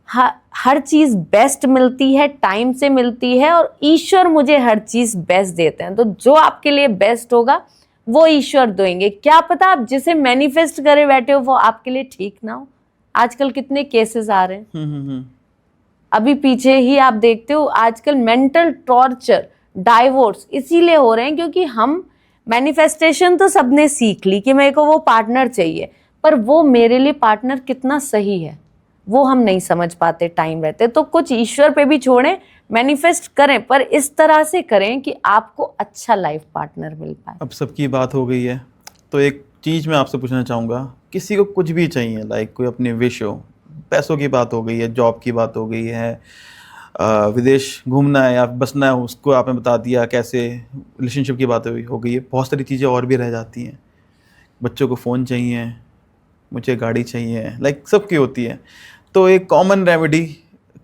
हर चीज़ बेस्ट मिलती है, टाइम से मिलती है और ईश्वर मुझे हर चीज़ बेस्ट देते हैं। तो जो आपके लिए बेस्ट होगा वो ईश्वर देंगे। क्या पता आप जिसे मैनिफेस्ट करे बैठे हो वो आपके लिए ठीक ना हो। आजकल कितने केसेस आ रहे हैं, अभी पीछे ही आप देखते हो, आजकल मेंटल टॉर्चर, डाइवोर्स इसीलिए हो रहे हैं क्योंकि हम मैनिफेस्टेशन तो सबने सीख ली कि मेरे को वो पार्टनर चाहिए, पर वो मेरे लिए पार्टनर कितना सही है वो हम नहीं समझ पाते टाइम रहते। तो कुछ ईश्वर पे भी छोड़ें, मैनिफेस्ट करें, पर इस तरह से करें कि आपको अच्छा लाइफ पार्टनर मिल पाए। अब सबकी बात हो गई है, तो एक चीज़ मैं आपसे पूछना चाहूँगा, किसी को कुछ भी चाहिए, लाइक कोई अपनी विश हो, पैसों की बात हो गई है, जॉब की बात हो गई है, विदेश घूमना है या बसना है, उसको आपने बता दिया कैसे, रिलेशनशिप की बात हो गई है, बहुत सारी चीज़ें और भी रह जाती हैं। बच्चों को फ़ोन चाहिए, मुझे गाड़ी चाहिए, लाइक सबकी होती है। तो एक कॉमन रेमेडी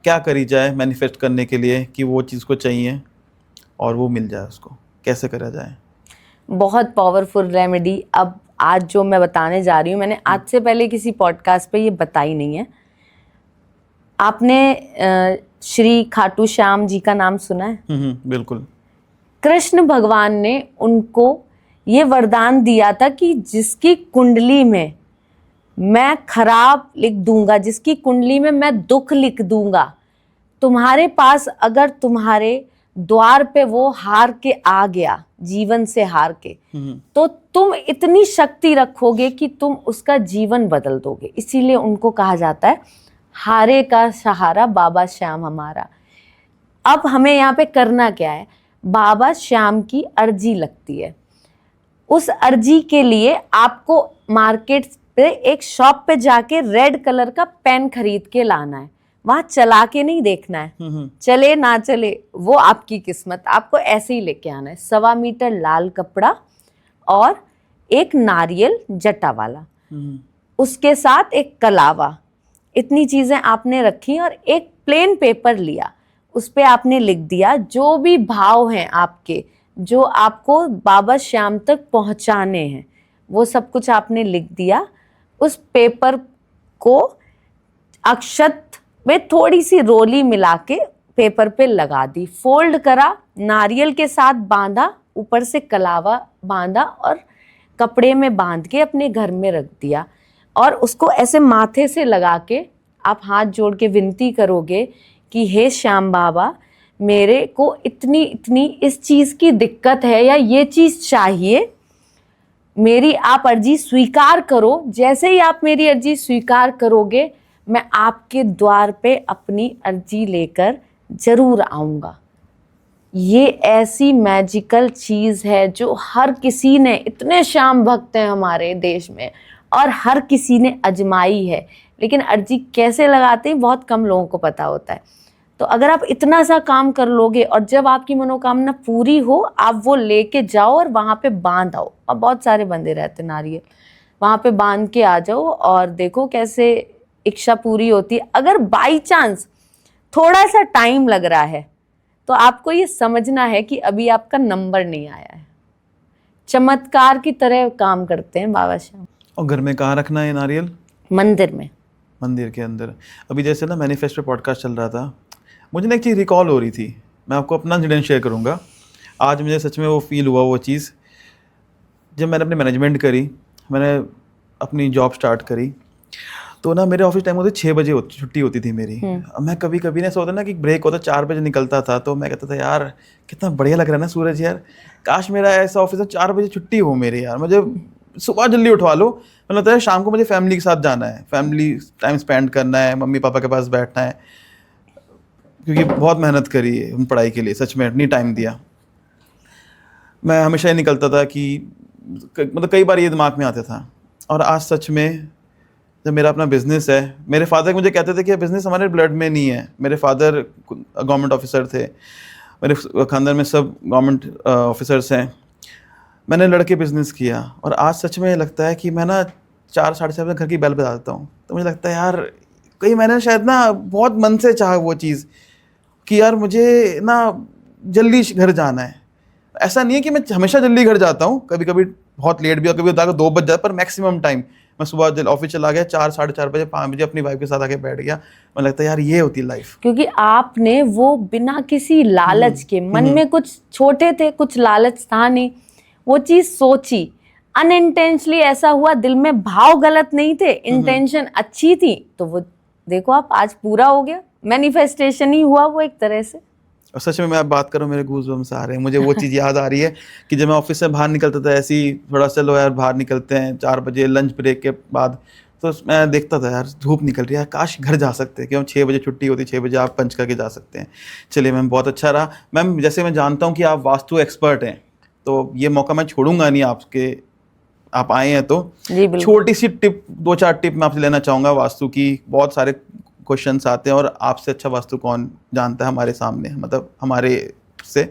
क्या करी जाए मैनिफेस्ट करने के लिए कि वो चीज़ को चाहिए और वो मिल जाए, उसको कैसे करा जाए? बहुत पावरफुल रेमेडी अब आज जो मैं बताने जा रही हूँ, मैंने आज से पहले किसी पॉडकास्ट पे ये बताई नहीं है। आपने श्री खाटू श्याम जी का नाम सुना है? बिल्कुल। कृष्ण भगवान ने उनको ये वरदान दिया था कि जिसकी कुंडली में मैं खराब लिख दूंगा, जिसकी कुंडली में मैं दुख लिख दूंगा, तुम्हारे पास अगर तुम्हारे द्वार पे वो हार के आ गया, जीवन से हार के, तो तुम इतनी शक्ति रखोगे कि तुम उसका जीवन बदल दोगे। इसीलिए उनको कहा जाता है हारे का सहारा बाबा श्याम हमारा। अब हमें यहाँ पे करना क्या है, बाबा श्याम की अर्जी लगती है। उस अर्जी के लिए आपको मार्केट पे एक शॉप पे जाके रेड कलर का पेन खरीद के लाना है। वहां चला के नहीं देखना है, चले ना चले वो आपकी किस्मत, आपको ऐसे ही लेके आना है। 1.25 मीटर लाल कपड़ा और एक नारियल जटा वाला, उसके साथ एक कलावा, इतनी चीजें आपने रखी और एक प्लेन पेपर लिया, उस पे आपने लिख दिया जो भी भाव हैं आपके, जो आपको बाबा श्याम तक पहुंचाने हैं, वो सब कुछ आपने लिख दिया। उस पेपर को अक्षत में थोड़ी सी रोली मिला के पेपर पे लगा दी, फोल्ड करा, नारियल के साथ बांधा, ऊपर से कलावा बांधा और कपड़े में बांध के अपने घर में रख दिया और उसको ऐसे माथे से लगा के आप हाथ जोड़ के विनती करोगे कि हे श्याम बाबा, मेरे को इतनी इतनी इस चीज़ की दिक्कत है या ये चीज़ चाहिए, मेरी आप अर्जी स्वीकार करो। जैसे ही आप मेरी अर्जी स्वीकार करोगे, मैं आपके द्वार पे अपनी अर्जी लेकर ज़रूर आऊँगा। ये ऐसी मैजिकल चीज़ है जो हर किसी ने, इतने श्याम भक्त हैं हमारे देश में और हर किसी ने आजमाई है, लेकिन अर्जी कैसे लगाते हैं बहुत कम लोगों को पता होता है। तो अगर आप इतना सा काम कर लोगे और जब आपकी मनोकामना पूरी हो, आप वो लेके जाओ और वहाँ पे बांध आओ। और बहुत सारे बंधे रहते नारियल, वहाँ पे बांध के आ जाओ और देखो कैसे इच्छा पूरी होती है। अगर बाई चांस थोड़ा सा टाइम लग रहा है तो आपको ये समझना है कि अभी आपका नंबर नहीं आया है। चमत्कार की तरह काम करते हैं बाबा श्याम। और घर में कहाँ रखना है नारियल? मंदिर में, मंदिर के अंदर। अभी जैसे ना मैनिफेस्ट पे पॉडकास्ट चल रहा था, मुझे ना एक चीज़ रिकॉल हो रही थी, मैं आपको अपना इंसिडेंट शेयर करूँगा। आज मुझे सच में वो फील हुआ, वो चीज़ जब मैंने अपनी मैनेजमेंट करी, मैंने अपनी जॉब स्टार्ट करी, तो ना मेरे ऑफिस टाइम होते 6 बजे छुट्टी होती थी मेरी। अब मैं कभी कभी ना सोचता ना कि ब्रेक होता 4 बजे निकलता था, तो मैं कहता था यार कितना बढ़िया लग रहा है ना सूरज, यार काश मेरा ऐसा ऑफिस 4 बजे छुट्टी हो मेरी, यार मुझे सुबह जल्दी उठवा लो। मतलब लगता है शाम को मुझे फैमिली के साथ जाना है, फैमिली टाइम स्पेंड करना है, मम्मी पापा के पास बैठना है, क्योंकि बहुत मेहनत करी है पढ़ाई के लिए, सच में नहीं टाइम दिया। मैं हमेशा ही निकलता था कि मतलब कई बार ये दिमाग में आता था। और आज सच में जब मेरा अपना बिज़नेस है, मेरे फादर मुझे कहते थे कि बिज़नेस हमारे ब्लड में नहीं है। मेरे फादर गवर्नमेंट ऑफिसर थे, मेरे खानदान में सब गवर्नमेंट ऑफिसर्स हैं। मैंने लड़के बिज़नेस किया और आज सच में लगता है कि मैं ना 4 साढ़े 4 बजे घर की बेल बजा देता हूँ, तो मुझे लगता है यार कहीं मैंने शायद ना बहुत मन से चाहा वो चीज़ कि यार मुझे ना जल्दी घर जाना है। ऐसा नहीं है कि मैं हमेशा जल्दी घर जाता हूँ, कभी कभी बहुत लेट भी, और कभी 2 बज जाता, पर मैक्सिमम टाइम मैं सुबह ऑफिस चला गया 4 साढ़े 4 बजे, 5 बजे अपनी वाइफ के साथ आके बैठ गया। मुझे लगता है यार ये होती है लाइफ, क्योंकि आपने वो बिना किसी लालच के, मन में कुछ छोटे थे, कुछ लालच था नहीं, वो चीज़ सोची, अनइंटेंशनली ऐसा हुआ, दिल में भाव गलत नहीं थे, इंटेंशन अच्छी थी, तो वो देखो आप आज पूरा हो गया, मैनिफेस्टेशन ही हुआ वो एक तरह से। और सच में मैं आप बात करूँ मेरे गूज़बम्स आ रहे हैं, मुझे वो चीज़ याद आ रही है कि जब मैं ऑफिस से बाहर निकलता था, ऐसे ही थोड़ा चलो यार बाहर निकलते हैं 4 बजे लंच ब्रेक के बाद, तो मैं देखता था यार धूप निकल रही है, काश घर जा सकते हैं, क्यों 6 बजे छुट्टी होती, 6 बजे आप पंच करके जा सकते हैं। चलिए मैम, बहुत अच्छा रहा मैम। जैसे मैं जानता हूँ कि आप वास्तु एक्सपर्ट हैं, तो ये मौका मैं छोड़ूंगा नहीं, आप आए हैं तो छोटी सी टिप, 2-4 टिप मैं आपसे लेना चाहूँगा वास्तु की। बहुत सारे क्वेश्चंस आते हैं और आपसे अच्छा वास्तु कौन जानता है हमारे सामने, मतलब हमारे से।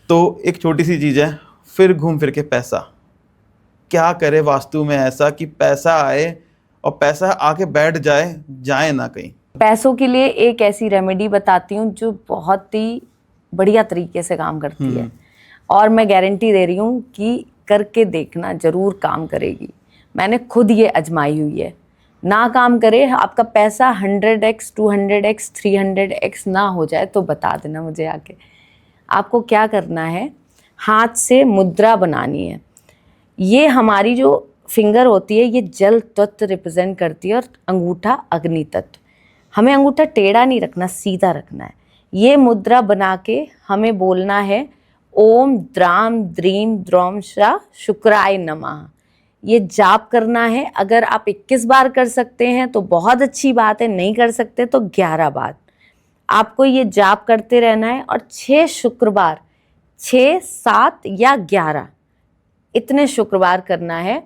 तो एक छोटी सी चीज़ है, फिर घूम फिर के पैसा। क्या करे वास्तु में ऐसा कि पैसा आए और पैसा आके बैठ जाए ना कहीं। पैसों के लिए एक ऐसी रेमेडी बताती हूँ जो बहुत ही बढ़िया तरीके से काम करती है, और मैं गारंटी दे रही हूँ कि करके देखना, जरूर काम करेगी। मैंने खुद ये आजमाई हुई है। ना काम करे, आपका पैसा 100x 200x 300x ना हो जाए तो बता देना मुझे आके। आपको क्या करना है, हाथ से मुद्रा बनानी है। ये हमारी जो फिंगर होती है ये जल तत्व रिप्रेजेंट करती है और अंगूठा अग्नि तत्व। हमें अंगूठा टेढ़ा नहीं रखना, सीधा रखना है। ये मुद्रा बना के हमें बोलना है ओम द्राम द्रीम द्रौम शा शुक्राय नमः। ये जाप करना है। अगर आप 21 बार कर सकते हैं तो बहुत अच्छी बात है, नहीं कर सकते तो 11 बार आपको ये जाप करते रहना है। और 6 शुक्रवार, 6, 7 या 11 इतने शुक्रवार करना है।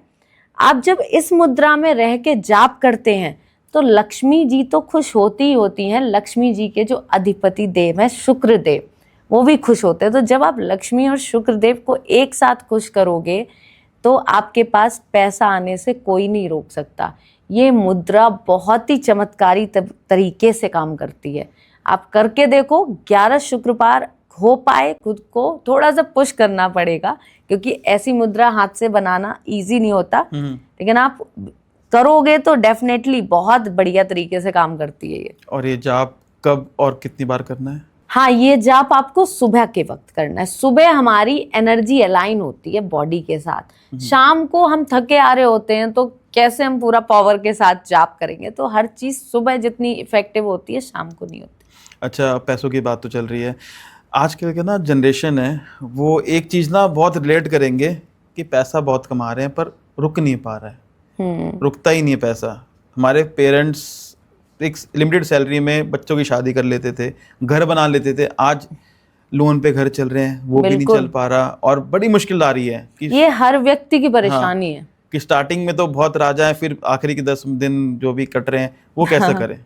आप जब इस मुद्रा में रह के जाप करते हैं तो लक्ष्मी जी तो खुश होती ही होती हैं। लक्ष्मी जी के जो अधिपति देव हैं शुक्र देव, वो भी खुश होते हैं। तो जब आप लक्ष्मी और शुक्र देव को एक साथ खुश करोगे तो आपके पास पैसा आने से कोई नहीं रोक सकता। ये मुद्रा बहुत ही चमत्कारी तरीके से काम करती है। आप करके देखो। 11 शुक्रवार हो पाए, खुद को थोड़ा सा पुश करना पड़ेगा क्योंकि ऐसी मुद्रा हाथ से बनाना इजी नहीं होता, लेकिन आप करोगे तो डेफिनेटली बहुत बढ़िया तरीके से काम करती है ये। और ये जाप कब और कितनी बार करना है? हाँ, ये जाप आपको सुबह के वक्त करना है। सुबह हमारी एनर्जी अलाइन होती है बॉडी के साथ। शाम को हम थके आ रहे होते हैं तो कैसे हम पूरा पावर के साथ जाप करेंगे। तो हर चीज सुबह जितनी इफेक्टिव होती है शाम को नहीं होती। अच्छा, पैसों की बात तो चल रही है। आजकल के ना जनरेशन है, वो एक चीज़ ना बहुत रिलेट करेंगे कि पैसा बहुत कमा रहे हैं पर रुक नहीं पा रहा है, रुकता ही नहीं है पैसा। हमारे पेरेंट्स एक लिमिटेड सैलरी में बच्चों की शादी कर लेते थे, घर बना लेते थे, आज लोन पे घर चल रहे हैं, वो भी नहीं बिल्कुल। चल पा रहा और बड़ी मुश्किल आ रही है कि ये हर व्यक्ति की परेशानी है। कि स्टार्टिंग में तो बहुत राजा है, फिर आखिरी के 10 दिन जो भी कट रहे हैं वो कैसे करें।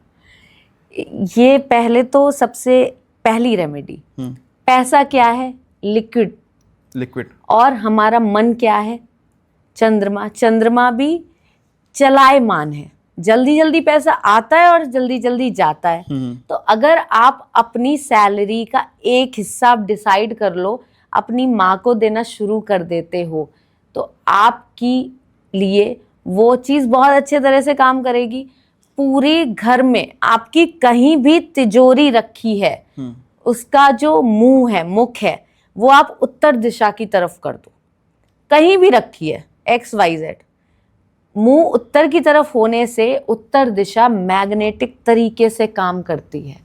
ये पहले तो सबसे पहली रेमेडी, पैसा क्या है? लिक्विड। लिक्विड। और हमारा मन क्या है? चंद्रमा। चंद्रमा भी चलायमान है, जल्दी जल्दी पैसा आता है और जल्दी जल्दी जाता है। तो अगर आप अपनी सैलरी का एक हिस्सा डिसाइड कर लो, अपनी माँ को देना शुरू कर देते हो, तो आपकी लिए वो चीज बहुत अच्छे तरह से काम करेगी। पूरे घर में आपकी कहीं भी तिजोरी रखी है, उसका जो मुंह है, मुख है, वो आप उत्तर दिशा की तरफ कर दो। कहीं भी रखी है, XYZ, मुंह उत्तर की तरफ होने से उत्तर दिशा मैग्नेटिक तरीके से काम करती है।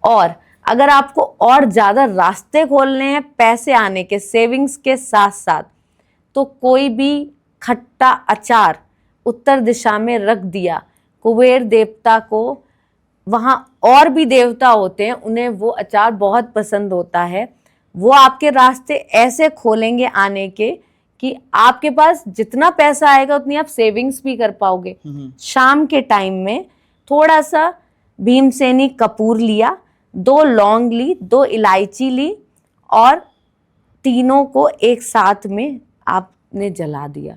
और अगर आपको और ज्यादा रास्ते खोलने हैं पैसे आने के, सेविंग्स के साथ साथ, तो कोई भी खट्टा अचार उत्तर दिशा में रख दिया। कुबेर देवता को, वहाँ और भी देवता होते हैं, उन्हें वो अचार बहुत पसंद होता है। वो आपके रास्ते ऐसे खोलेंगे आने के कि आपके पास जितना पैसा आएगा उतनी आप सेविंग्स भी कर पाओगे। शाम के टाइम में थोड़ा सा भीमसेनी कपूर लिया, 2 लौंग ली, 2 इलायची ली और तीनों को एक साथ में आपने जला दिया।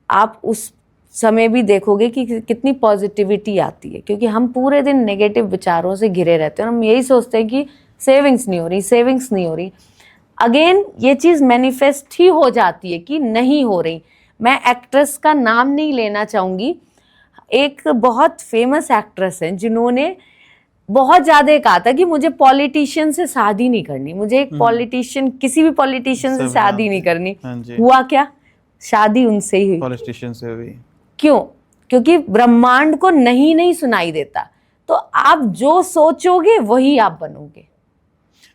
आप उस समय भी देखोगे कि कितनी पॉजिटिविटी आती है, क्योंकि हम पूरे दिन नेगेटिव विचारों से घिरे रहते हैं और हम यही सोचते हैं कि सेविंग्स नहीं हो रही, सेविंग्स नहीं हो रही। अगेन ये चीज़ मैनिफेस्ट ही हो जाती है कि नहीं हो रही। मैं एक्ट्रेस का नाम नहीं लेना चाहूँगी, एक बहुत फेमस एक्ट्रेस हैं जिन्होंने बहुत ज़्यादा कहा था कि मुझे पॉलिटिशियन से शादी नहीं करनी, मुझे एक पॉलिटिशियन, किसी भी पॉलिटिशियन से शादी नहीं करनी। हुआ क्या? शादी उनसे ही हुई। पॉलिटिशियन से हुई। क्यों? क्योंकि ब्रह्मांड को नहीं सुनाई देता। तो आप जो सोचोगे वही आप बनोगे।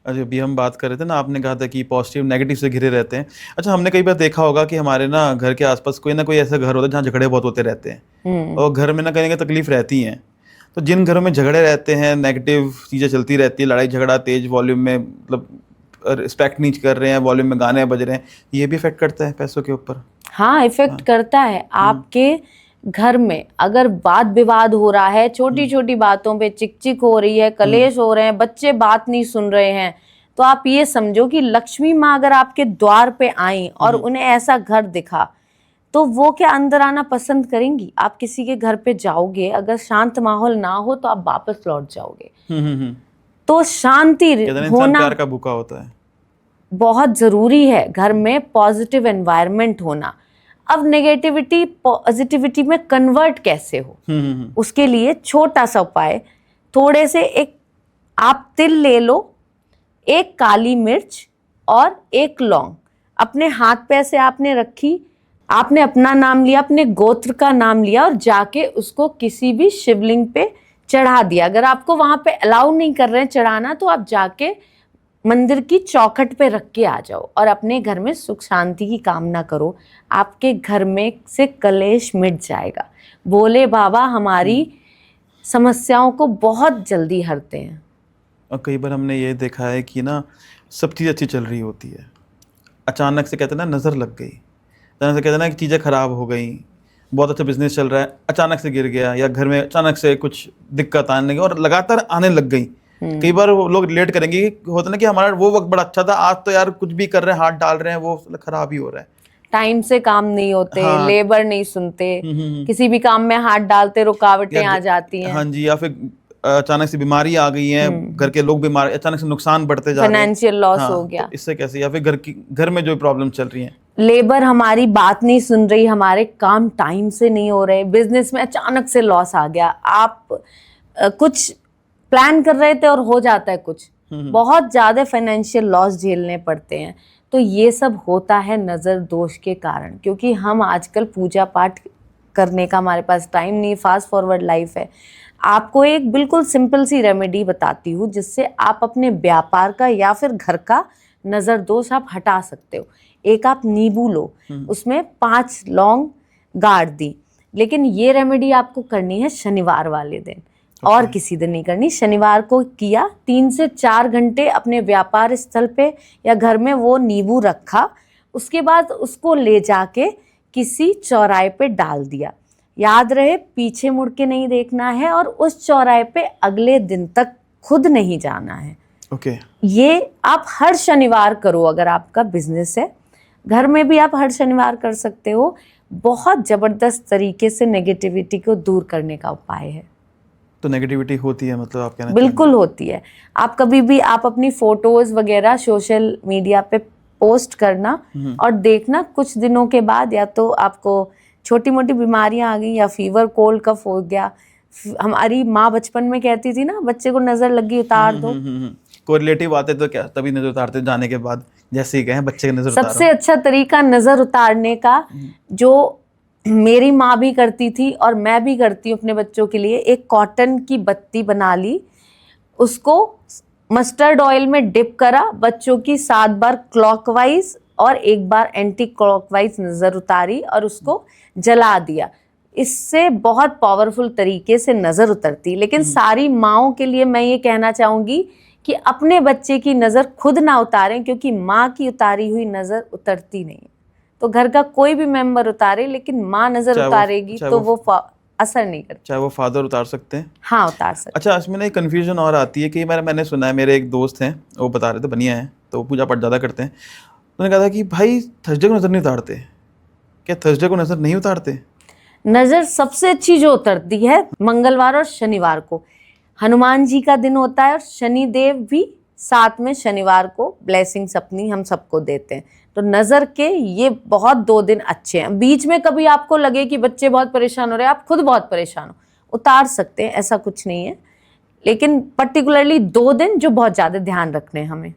अच्छा, अभी हम बात कर रहे थे ना, आपने कहा था कि पॉजिटिव नेगेटिव से घिरे रहते हैं। अच्छा, हमने कई बार देखा होगा कि हमारे ना घर के आसपास कोई ना कोई ऐसा घर होता है जहाँ झगड़े बहुत होते रहते हैं और घर में ना कहीं ना कहीं तकलीफ रहती हैं। तो जिन घरों में झगड़े रहते हैं, नेगेटिव चीज़ें चलती रहती है, लड़ाई झगड़ा तेज वॉल्यूम में, मतलब रिस्पेक्ट नहीं कर रहे हैं, वॉल्यूम में गाने बज रहे हैं, ये भी इफेक्ट करता है पैसों के ऊपर? हाँ, इफेक्ट करता है। आपके घर में अगर वाद विवाद हो रहा है, छोटी छोटी बातों पे चिक हो रही है, कलेश हो रहे हैं, बच्चे बात नहीं सुन रहे हैं, तो आप ये समझो कि लक्ष्मी माँ अगर आपके द्वार पे आई और उन्हें ऐसा घर दिखा, तो वो क्या अंदर आना पसंद करेंगी? आप किसी के घर पे जाओगे, अगर शांत माहौल ना हो तो आप वापस लौट जाओगे। तो शांति होना प्यार का भूखा होता है, बहुत जरूरी है। घर में पॉजिटिव एनवायरनमेंट होना। अब नेगेटिविटी पॉजिटिविटी में कन्वर्ट कैसे हो, उसके लिए छोटा सा उपाय, थोड़े से एक आप तिल ले लो, एक काली मिर्च और एक लौंग अपने हाथ पे ऐसे आपने रखी, आपने अपना नाम लिया, अपने गोत्र का नाम लिया और जाके उसको किसी भी शिवलिंग पे चढ़ा दिया। अगर आपको वहां पे अलाउ नहीं कर रहे हैं चढ़ाना, तो आप जाके मंदिर की चौखट पे रख के आ जाओ और अपने घर में सुख शांति की कामना करो। आपके घर में से कलेश मिट जाएगा। भोले बाबा हमारी समस्याओं को बहुत जल्दी हरते हैं। और कई बार हमने ये देखा है कि ना सब चीज़ अच्छी चल रही होती है, अचानक से कहते हैं ना नज़र लग गई, अचानक से कहते हैं ना कि चीज़ें ख़राब हो गई, बहुत अच्छा बिजनेस चल रहा है, अचानक से गिर गया, या घर में अचानक से कुछ दिक्कत आने लगी और लगातार आने लग गई। कई बार वो लोग रिलेट करेंगे कि होता ना कि हमारा वो वक्त बड़ा अच्छा था, आज तो यार कुछ भी कर रहे हैं, हाथ डाल रहे हैं, वो खराब ही हो रहा है। टाइम से काम नहीं होते, हाँ। लेबर नहीं सुनते, किसी भी काम में हाथ डालते रुकावटें आ जाती हैं। हाँ जी, या फिर अचानक से बीमारी आ गई है, घर के लोग बीमार, अचानक से नुकसान बढ़ते जा रहे हैं, फाइनेंशियल लॉस हो गया, तो इससे कैसे, या फिर घर में जो प्रॉब्लम चल रही है, लेबर हमारी बात नहीं सुन रही, हमारे काम टाइम से नहीं हो रहे, बिजनेस में अचानक से लॉस आ गया, आप कुछ प्लान कर रहे थे और हो जाता है कुछ, बहुत ज्यादा फाइनेंशियल लॉस झेलने पड़ते हैं। तो ये सब होता है नज़र दोष के कारण, क्योंकि हम आजकल पूजा पाठ करने का हमारे पास टाइम नहीं, फास्ट फॉरवर्ड लाइफ है। आपको एक बिल्कुल सिंपल सी रेमेडी बताती हूँ जिससे आप अपने व्यापार का या फिर घर का नज़र दोष आप हटा सकते हो। एक आप नींबू लो, उसमें 5 लौंग गाड़ दी, लेकिन ये रेमेडी आपको करनी है शनिवार वाले दिन और किसी दिन नहीं करनी। शनिवार को किया, 3 से 4 घंटे अपने व्यापार स्थल पे या घर में वो नींबू रखा, उसके बाद उसको ले जाके किसी चौराहे पे डाल दिया। याद रहे पीछे मुड़ के नहीं देखना है और उस चौराहे पे अगले दिन तक खुद नहीं जाना है। ओके। ये आप हर शनिवार करो। अगर आपका बिजनेस है, घर में भी आप हर शनिवार कर सकते हो। बहुत ज़बरदस्त तरीके से नेगेटिविटी को दूर करने का उपाय है। तो नेगेटिविटी होती है, मतलब आप कहना बिल्कुल होती है। आप कभी भी आप अपनी फोटोज वगैरह सोशल मीडिया पे पोस्ट करना और देखना, कुछ दिनों के बाद या तो आपको छोटी मोटी बीमारियां आ गई या फीवर कोल्ड कफ हो गया। हमारी माँ बचपन में कहती थी ना, बच्चे को नजर लगी उतार दो। कोरिलेटिव आते तो क्या तभी नजर उतारते जाने के बाद, जैसे ही कहें बच्चे की नजर उतारो। सबसे अच्छा तरीका नजर उतारने का, जो मेरी माँ भी करती थी और मैं भी करती हूँ अपने बच्चों के लिए, एक कॉटन की बत्ती बना ली, उसको मस्टर्ड ऑयल में डिप करा, बच्चों की 7 बार क्लॉकवाइज और 1 बार एंटी क्लॉकवाइज नजर उतारी और उसको जला दिया। इससे बहुत पावरफुल तरीके से नजर उतरती। लेकिन सारी माँओं के लिए मैं ये कहना चाहूंगी कि अपने बच्चे की नजर खुद ना उतारें, क्योंकि माँ की उतारी हुई नजर उतरती नहीं है। तो घर का कोई भी मेंबर उतारे, लेकिन माँ नजर उतारेगी तो वो असर नहीं करता। चाहे वो फादर उतार सकते हैं। हाँ, उतार सकते। अच्छा, इसमें ना एक कन्फ्यूजन और आती है कि मैंने सुना है, मेरे एक दोस्त हैं, वो बता रहे थे, बनिया हैं, तो वो पूजा पाठ ज़्यादा करते हैं। उन्होंने कहा था कि भाई थर्सडे को नज़र नहीं उतारते। क्या थर्सडे को नज़र नहीं उतारते? नजर सबसे अच्छी जो उतरती है मंगलवार और शनिवार को। हनुमान जी का दिन होता है और शनिदेव भी साथ में शनिवार को ब्लेसिंग्स अपनी हम सबको देते हैं। तो नज़र के ये बहुत 2 दिन अच्छे हैं। बीच में कभी आपको लगे कि बच्चे बहुत परेशान हो रहे हैं, आप खुद बहुत परेशान हो, उतार सकते हैं, ऐसा कुछ नहीं है। लेकिन पर्टिकुलरली 2 दिन जो बहुत ज़्यादा ध्यान रखने हैं हमें।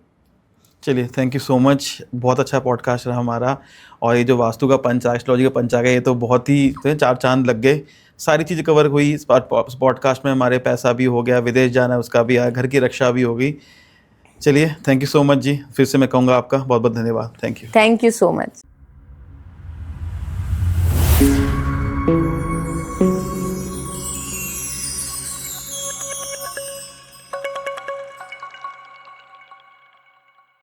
चलिए, थैंक यू सो मच। बहुत अच्छा पॉडकास्ट रहा हमारा। और ये जो वास्तु का पंचांग, एस्ट्रोलॉजी का पंचांग है, ये तो बहुत ही 4 चांद लग गए। सारी चीज़ें कवर हुई इस पॉडकास्ट में। हमारे पैसा भी हो गया, विदेश जाना है उसका भी आया, घर की रक्षा भी हो गई। चलिए, थैंक यू सो मच जी। फिर से मैं कहूँगा आपका बहुत बहुत धन्यवाद। Thank you. Thank you so much.